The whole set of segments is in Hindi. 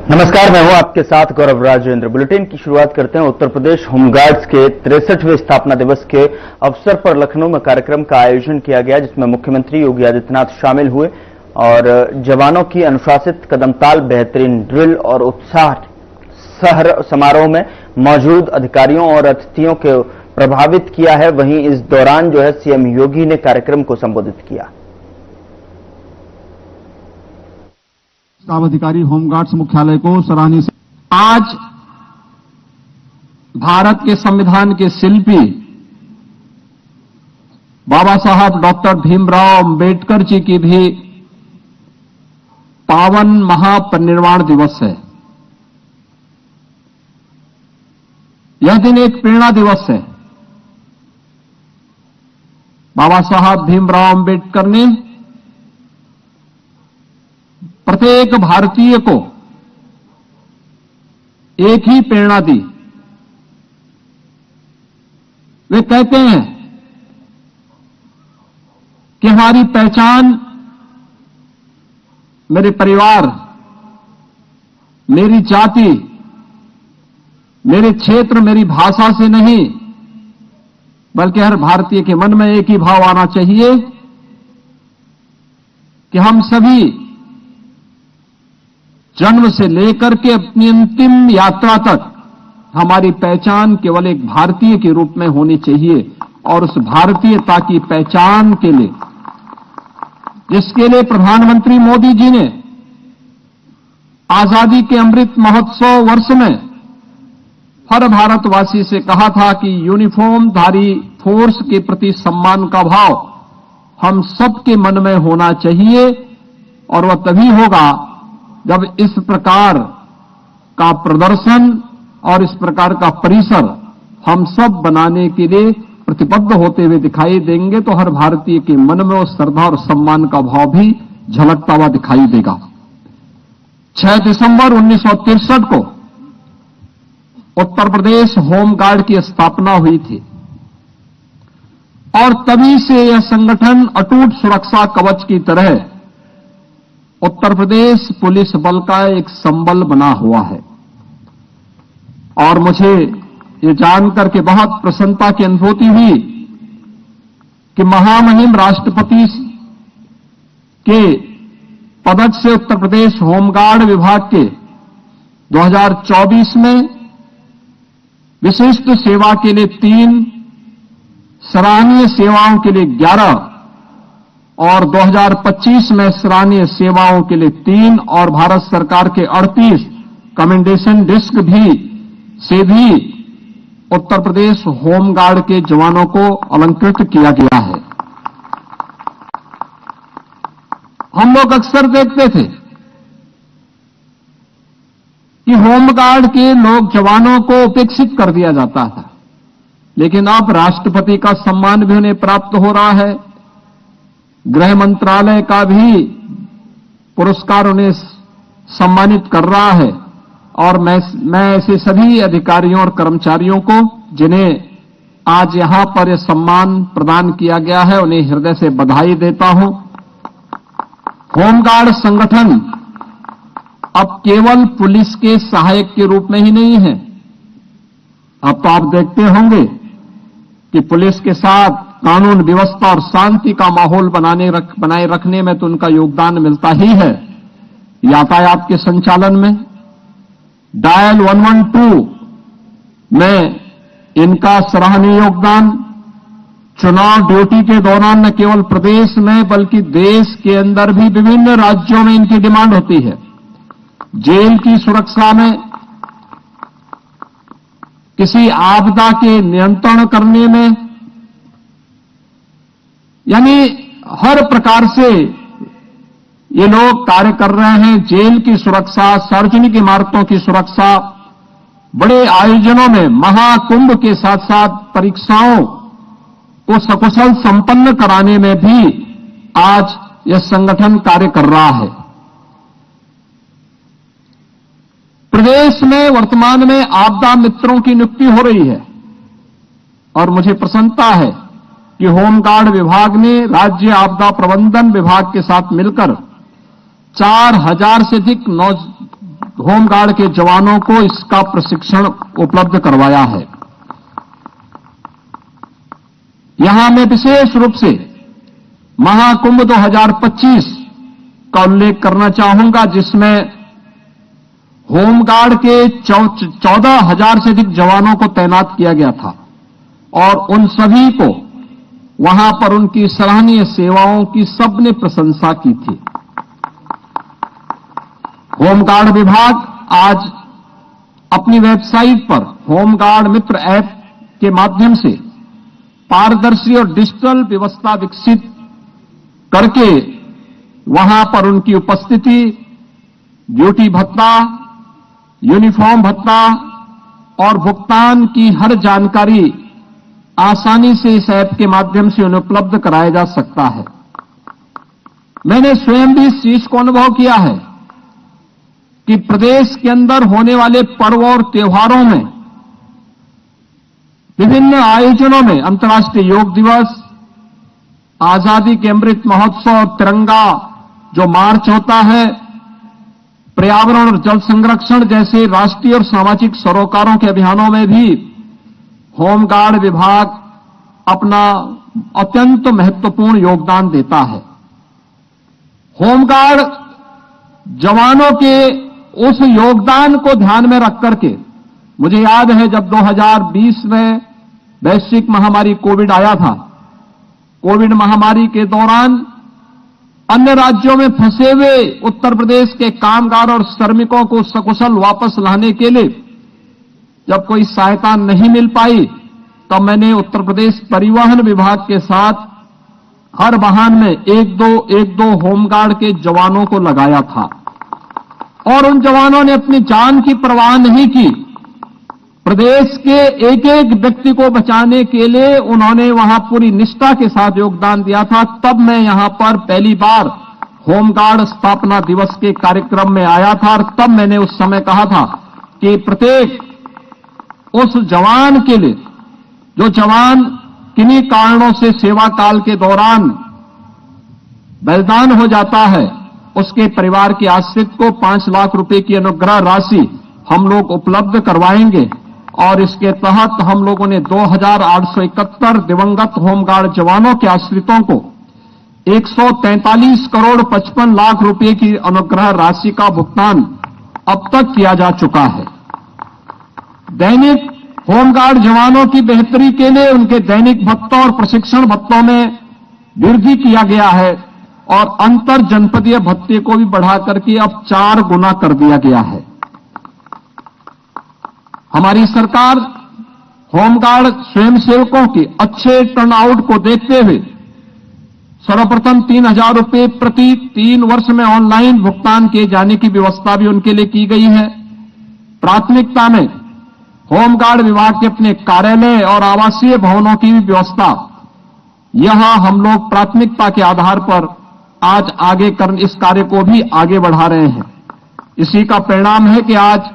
नमस्कार, मैं हूं आपके साथ गौरव राजेंद्र। बुलेटिन की शुरुआत करते हैं। उत्तर प्रदेश होमगार्ड्स के 63वें स्थापना दिवस के अवसर पर लखनऊ में कार्यक्रम का आयोजन किया गया, जिसमें मुख्यमंत्री योगी आदित्यनाथ शामिल हुए और जवानों की अनुशासित कदमताल, बेहतरीन ड्रिल और उत्साह समारोह में मौजूद अधिकारियों और अतिथियों को प्रभावित किया है। वहीं इस दौरान जो है सीएम योगी ने कार्यक्रम को संबोधित किया। स्टाफ अधिकारी होमगार्ड्स मुख्यालय को सराहनीय। आज भारत के संविधान के शिल्पी बाबा साहब डॉक्टर भीमराव अंबेडकर जी की भी पावन महापरिनिर्वाण दिवस है। यह दिन एक प्रेरणा दिवस है। बाबा साहब भीमराव अंबेडकर ने प्रत्येक भारतीय को एक ही प्रेरणा दी। वे कहते हैं कि हमारी पहचान मेरे परिवार, मेरी जाति, मेरे क्षेत्र, मेरी भाषा से नहीं, बल्कि हर भारतीय के मन में एक ही भाव आना चाहिए कि हम सभी जन्म से लेकर के अपनी अंतिम यात्रा तक हमारी पहचान केवल एक भारतीय के रूप में होनी चाहिए। और उस भारतीयता की पहचान के लिए, जिसके लिए प्रधानमंत्री मोदी जी ने आजादी के अमृत महोत्सव वर्ष में हर भारतवासी से कहा था कि यूनिफॉर्मधारी फोर्स के प्रति सम्मान का भाव हम सबके मन में होना चाहिए। और वह तभी होगा जब इस प्रकार का प्रदर्शन और इस प्रकार का परिसर हम सब बनाने के लिए प्रतिबद्ध होते हुए दिखाई देंगे, तो हर भारतीय के मन में उस श्रद्धा और सम्मान का भाव भी झलकता हुआ दिखाई देगा। 6 दिसंबर 1963 को उत्तर प्रदेश होमगार्ड की स्थापना हुई थी और तभी से यह संगठन अटूट सुरक्षा कवच की तरह उत्तर प्रदेश पुलिस बल का एक संबल बना हुआ है। और मुझे ये जानकर के बहुत प्रसन्नता की अनुभूति हुई कि महामहिम राष्ट्रपति के पदक से उत्तर प्रदेश होमगार्ड विभाग के 2024 में विशिष्ट सेवा के लिए 3, सराहनीय सेवाओं के लिए 11 और 2025 में सराहनीय सेवाओं के लिए 3 और भारत सरकार के 38 कमेंडेशन डिस्क से भी उत्तर प्रदेश होमगार्ड के जवानों को अलंकृत किया गया है। हम लोग अक्सर देखते थे कि होमगार्ड के लोग जवानों को उपेक्षित कर दिया जाता था, लेकिन अब राष्ट्रपति का सम्मान भी उन्हें प्राप्त हो रहा है। गृह मंत्रालय का भी पुरस्कार उन्हें सम्मानित कर रहा है। और मैं ऐसे सभी अधिकारियों और कर्मचारियों को जिन्हें आज यहां पर यह सम्मान प्रदान किया गया है, उन्हें हृदय से बधाई देता हूं। होमगार्ड संगठन अब केवल पुलिस के सहायक के रूप में ही नहीं है। अब तो आप देखते होंगे कि पुलिस के साथ कानून व्यवस्था और शांति का माहौल बनाए रखने में तो उनका योगदान मिलता ही है। यातायात के संचालन में, डायल 112 में इनका सराहनीय योगदान, चुनाव ड्यूटी के दौरान न केवल प्रदेश में बल्कि देश के अंदर भी विभिन्न राज्यों में इनकी डिमांड होती है। जेल की सुरक्षा में, किसी आपदा के नियंत्रण करने में, यानी हर प्रकार से ये लोग कार्य कर रहे हैं। जेल की सुरक्षा, सार्वजनिक इमारतों की सुरक्षा, बड़े आयोजनों में महाकुंभ के साथ साथ परीक्षाओं को सकुशल संपन्न कराने में भी आज यह संगठन कार्य कर रहा है। प्रदेश में वर्तमान में आपदा मित्रों की नियुक्ति हो रही है और मुझे प्रसन्नता है कि होमगार्ड विभाग ने राज्य आपदा प्रबंधन विभाग के साथ मिलकर 4000 से अधिक होमगार्ड के जवानों को इसका प्रशिक्षण उपलब्ध करवाया है। यहां मैं विशेष रूप से महाकुंभ 2025 का उल्लेख करना चाहूंगा, जिसमें होमगार्ड के 14,000 से अधिक जवानों को तैनात किया गया था और उन सभी को वहां पर उनकी सराहनीय सेवाओं की सबने प्रशंसा की थी। होमगार्ड विभाग आज अपनी वेबसाइट पर होमगार्ड मित्र ऐप के माध्यम से पारदर्शी और डिजिटल व्यवस्था विकसित करके वहां पर उनकी उपस्थिति, ड्यूटी भत्ता, यूनिफॉर्म भत्ता और भुगतान की हर जानकारी आसानी से इस ऐप के माध्यम से उन्हें उपलब्ध कराया जा सकता है। मैंने स्वयं भी इस चीज को अनुभव किया है कि प्रदेश के अंदर होने वाले पर्व और त्योहारों में, विभिन्न आयोजनों में, अंतर्राष्ट्रीय योग दिवस, आजादी के अमृत महोत्सव और तिरंगा जो मार्च होता है, पर्यावरण और जल संरक्षण जैसे राष्ट्रीय और सामाजिक सरोकारों के अभियानों में भी होमगार्ड विभाग अपना अत्यंत महत्वपूर्ण योगदान देता है। होमगार्ड जवानों के उस योगदान को ध्यान में रख करके मुझे याद है जब 2020 में वैश्विक महामारी कोविड आया था, कोविड महामारी के दौरान अन्य राज्यों में फंसे हुए उत्तर प्रदेश के कामगार और श्रमिकों को सकुशल वापस लाने के लिए जब कोई सहायता नहीं मिल पाई, तब मैंने उत्तर प्रदेश परिवहन विभाग के साथ हर वाहन में एक दो होमगार्ड के जवानों को लगाया था और उन जवानों ने अपनी जान की परवाह नहीं की। प्रदेश के एक एक व्यक्ति को बचाने के लिए उन्होंने वहां पूरी निष्ठा के साथ योगदान दिया था। तब मैं यहां पर पहली बार होमगार्ड स्थापना दिवस के कार्यक्रम में आया था और तब मैंने उस समय कहा था कि प्रत्येक उस जवान के लिए, जो जवान किन्हीं कारणों से सेवा काल के दौरान बलिदान हो जाता है, उसके परिवार के आश्रित को 5 लाख रुपए की अनुग्रह राशि हम लोग उपलब्ध करवाएंगे और इसके तहत हम लोगों ने 2,871 दिवंगत होमगार्ड जवानों के आश्रितों को 143 करोड़ 55 लाख रुपए की अनुग्रह राशि का भुगतान अब तक किया जा चुका है। दैनिक होमगार्ड जवानों की बेहतरी के लिए उनके दैनिक भत्तों और प्रशिक्षण भत्तों में वृद्धि किया गया है और अंतर जनपदीय भत्ते को भी बढ़ा करके अब 4 गुना कर दिया गया है। हमारी सरकार होमगार्ड स्वयंसेवकों के अच्छे टर्नआउट को देखते हुए सर्वप्रथम 3,000 रुपए प्रति 3 वर्ष में ऑनलाइन भुगतान किए जाने की व्यवस्था भी उनके लिए की गई है। प्राथमिकता में होमगार्ड विभाग के अपने कार्यालय और आवासीय भवनों की भी व्यवस्था, यह हम लोग प्राथमिकता के आधार पर आज इस कार्य को भी आगे बढ़ा रहे हैं। इसी का परिणाम है कि आज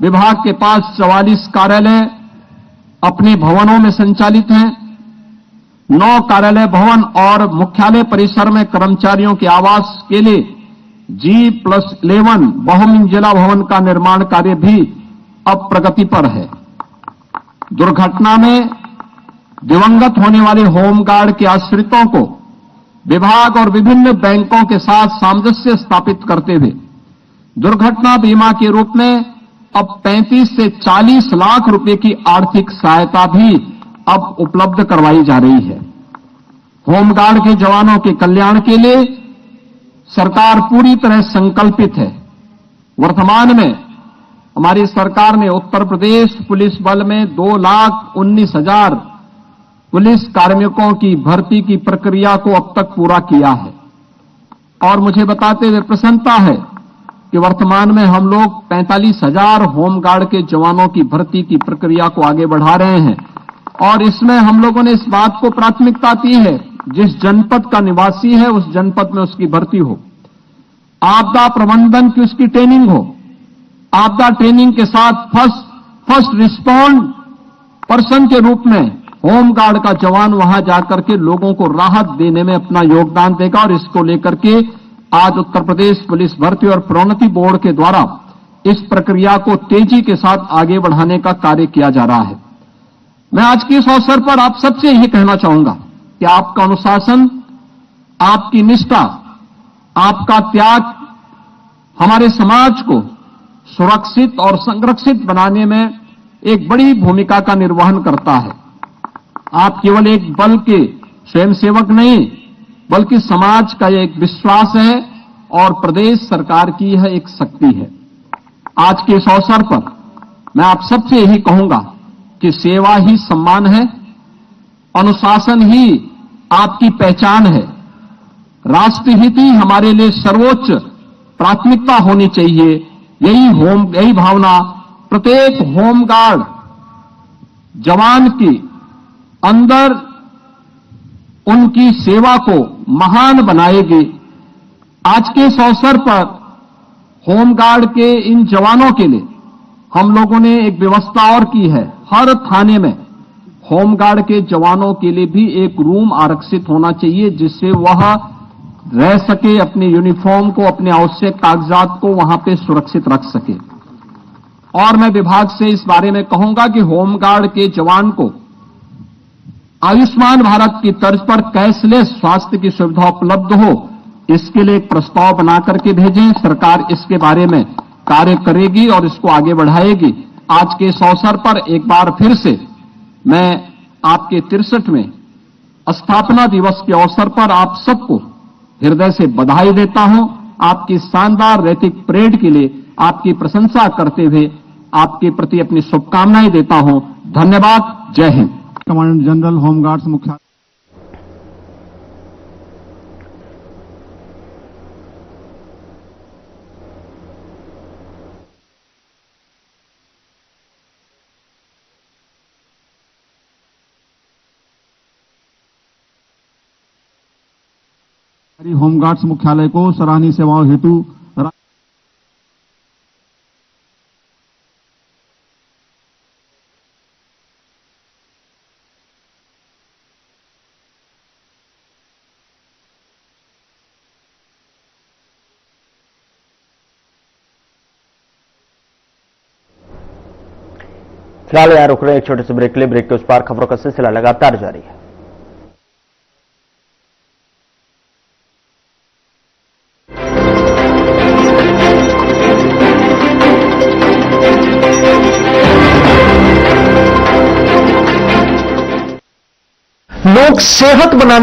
विभाग के पास 44 कार्यालय अपने भवनों में संचालित हैं। 9 कार्यालय भवन और मुख्यालय परिसर में कर्मचारियों के आवास के लिए G+11 बहुमंजिला भवन का निर्माण कार्य भी अब प्रगति पर है। दुर्घटना में दिवंगत होने वाले होमगार्ड के आश्रितों को विभाग और विभिन्न बैंकों के साथ सामंजस्य स्थापित करते हुए दुर्घटना बीमा के रूप में अब 35 से 40 लाख रुपए की आर्थिक सहायता भी अब उपलब्ध करवाई जा रही है। होमगार्ड के जवानों के कल्याण के लिए सरकार पूरी तरह संकल्पित है। वर्तमान में हमारी सरकार ने उत्तर प्रदेश पुलिस बल में 2,19,000 पुलिस कार्मिकों की भर्ती की प्रक्रिया को अब तक पूरा किया है और मुझे बताते हुए प्रसन्नता है कि वर्तमान में हम लोग 45,000 होमगार्ड के जवानों की भर्ती की प्रक्रिया को आगे बढ़ा रहे हैं और इसमें हम लोगों ने इस बात को प्राथमिकता दी है, जिस जनपद का निवासी है उस जनपद में उसकी भर्ती हो, आपदा प्रबंधन की उसकी ट्रेनिंग हो, आपदा ट्रेनिंग के साथ फर्स्ट रिस्पॉन्ड पर्सन के रूप में होमगार्ड का जवान वहां जाकर के लोगों को राहत देने में अपना योगदान देगा और इसको लेकर के आज उत्तर प्रदेश पुलिस भर्ती और प्रोन्नति बोर्ड के द्वारा इस प्रक्रिया को तेजी के साथ आगे बढ़ाने का कार्य किया जा रहा है। मैं आज के इस अवसर पर आप सबसे यही कहना चाहूंगा कि आपका अनुशासन, आपकी निष्ठा, आपका त्याग हमारे समाज को सुरक्षित और संरक्षित बनाने में एक बड़ी भूमिका का निर्वहन करता है। आप केवल एक बल के स्वयंसेवक नहीं, बल्कि समाज का एक विश्वास है और प्रदेश सरकार की यह एक शक्ति है। आज के इस अवसर पर मैं आप सबसे यही कहूंगा कि सेवा ही सम्मान है, अनुशासन ही आपकी पहचान है, राष्ट्रहित ही हमारे लिए सर्वोच्च प्राथमिकता होनी चाहिए। यही भावना प्रत्येक होमगार्ड जवान की अंदर उनकी सेवा को महान बनाएगी। आज के इस अवसर पर होमगार्ड के इन जवानों के लिए हम लोगों ने एक व्यवस्था और की है। हर थाने में होमगार्ड के जवानों के लिए भी एक रूम आरक्षित होना चाहिए, जिससे वह रह सके, अपनी यूनिफॉर्म को, अपने आवश्यक कागजात को वहां पे सुरक्षित रख सके। और मैं विभाग से इस बारे में कहूंगा कि होमगार्ड के जवान को आयुष्मान भारत की तर्ज पर कैशलेस स्वास्थ्य की सुविधा उपलब्ध हो, इसके लिए एक प्रस्ताव बनाकर के भेजें। सरकार इसके बारे में कार्य करेगी और इसको आगे बढ़ाएगी। आज के इस अवसर पर एक बार फिर से मैं आपके 63वें स्थापना दिवस के अवसर पर आप सबको हृदय से बधाई देता हूं। आपकी शानदार रैतिक परेड के लिए आपकी प्रशंसा करते हुए आपके प्रति अपनी शुभकामनाएं देता हूं। धन्यवाद। जय हिंद। कमांडेंट जनरल होमगार्ड्स मुख्यालय। होमगार्ड्स मुख्यालय को सराहनीय सेवाओं हेतु फिलहाल यहां रुक रहे हैं एक छोटे से ब्रेक के लिए। ब्रेक के उस पार खबरों का सिलसिला लगातार जारी है। लोग सेहत बनाने